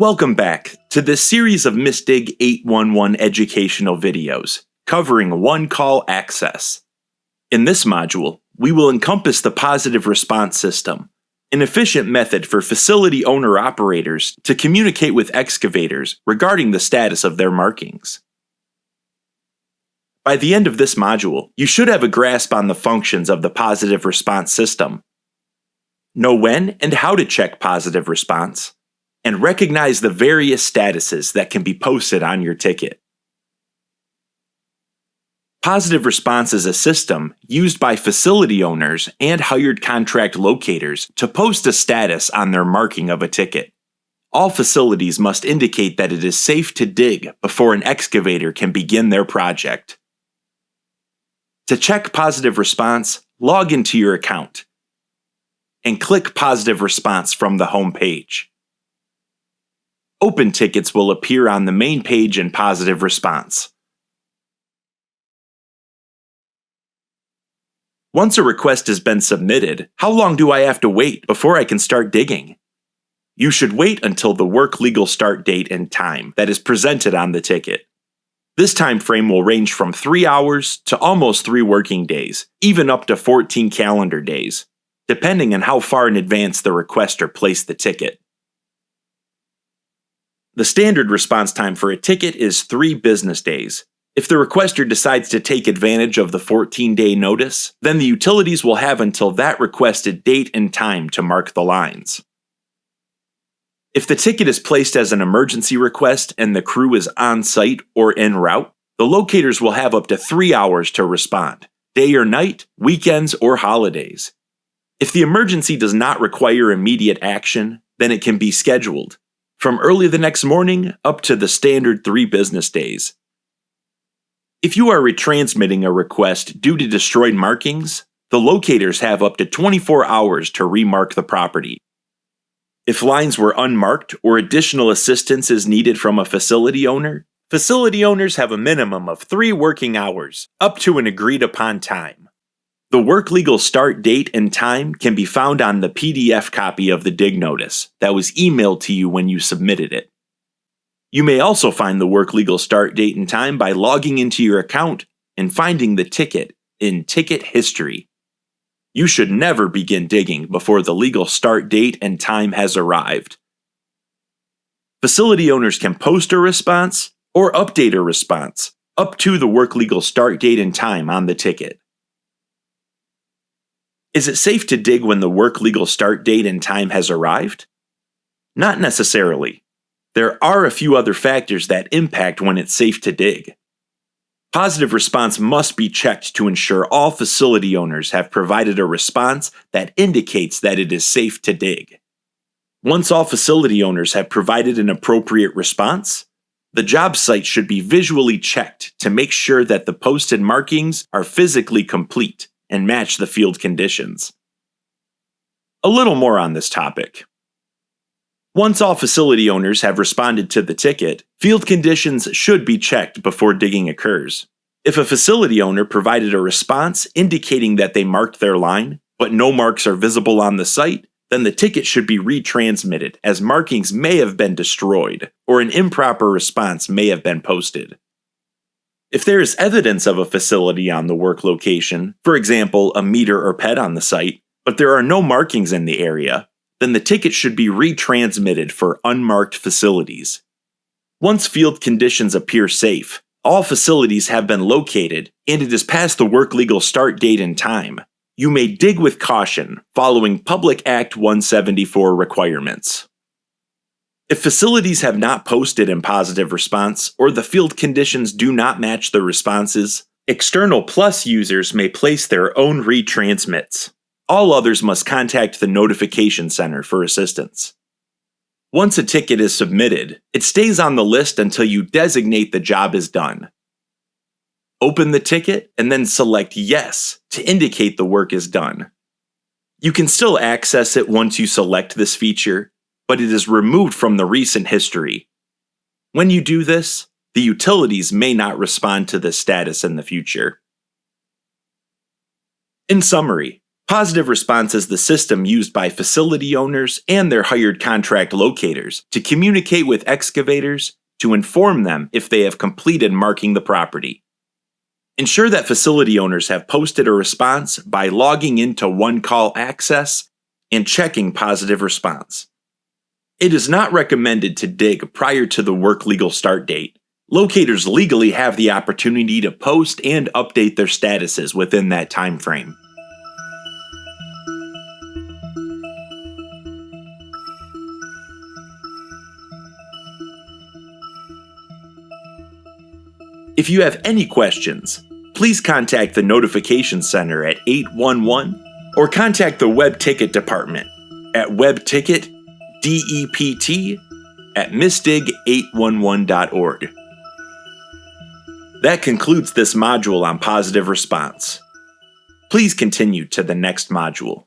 Welcome back to this series of MISDIG 811 educational videos covering one-call access. In this module, we will encompass the positive response system, an efficient method for facility owner-operators to communicate with excavators regarding the status of their markings. By the end of this module, you should have a grasp on the functions of the positive response system, know when and how to check positive response, and recognize the various statuses that can be posted on your ticket. Positive response is a system used by facility owners and hired contract locators to post a status on their marking of a ticket. All facilities must indicate that it is safe to dig before an excavator can begin their project. To check positive response, log into your account and click Positive Response from the home page. Open tickets will appear on the main page in Positive Response. Once a request has been submitted, how long do I have to wait before I can start digging? You should wait until the work legal start date and time that is presented on the ticket. This time frame will range from 3 hours to almost 3 working days, even up to 14 calendar days, depending on how far in advance the requester placed the ticket. The standard response time for a ticket is 3 business days. If the requester decides to take advantage of the 14-day notice, then the utilities will have until that requested date and time to mark the lines. If the ticket is placed as an emergency request and the crew is on site or en route, the locators will have up to 3 hours to respond, day or night, weekends, or holidays. If the emergency does not require immediate action, then it can be scheduled, from early the next morning up to the standard 3 business days. If you are retransmitting a request due to destroyed markings, the locators have up to 24 hours to remark the property. If lines were unmarked or additional assistance is needed from a facility owner, facility owners have a minimum of 3 working hours, up to an agreed-upon time. The work legal start date and time can be found on the PDF copy of the dig notice that was emailed to you when you submitted it. You may also find the work legal start date and time by logging into your account and finding the ticket in Ticket History. You should never begin digging before the legal start date and time has arrived. Facility owners can post a response or update a response up to the work legal start date and time on the ticket. Is it safe to dig when the work legal start date and time has arrived? Not necessarily. There are a few other factors that impact when it's safe to dig. Positive response must be checked to ensure all facility owners have provided a response that indicates that it is safe to dig. Once all facility owners have provided an appropriate response, the job site should be visually checked to make sure that the posted markings are physically complete and match the field conditions. A little more on this topic. Once all facility owners have responded to the ticket, field conditions should be checked before digging occurs. If a facility owner provided a response indicating that they marked their line, but no marks are visible on the site, then the ticket should be retransmitted as markings may have been destroyed or an improper response may have been posted. If there is evidence of a facility on the work location, for example, a meter or PET on the site, but there are no markings in the area, then the ticket should be retransmitted for unmarked facilities. Once field conditions appear safe, all facilities have been located, and it is past the work legal start date and time, you may dig with caution following Public Act 174 requirements. If facilities have not posted in positive response or the field conditions do not match the responses, external plus users may place their own retransmits. All others must contact the notification center for assistance. Once a ticket is submitted, it stays on the list until you designate the job is done. Open the ticket and then select Yes to indicate the work is done. You can still access it once you select this feature, but it is removed from the recent history. When you do this, the utilities may not respond to this status in the future. In summary, Positive response is the system used by facility owners and their hired contract locators to communicate with excavators to inform them if they have completed marking the property. Ensure that facility owners have posted a response by logging into One Call Access and checking positive response. It is not recommended to dig prior to the work legal start date. Locators legally have the opportunity to post and update their statuses within that time frame. If you have any questions, please contact the Notification Center at 811 or contact the Web Ticket Department at webticketdept@misdig811.org. That concludes this module on positive response. Please continue to the next module.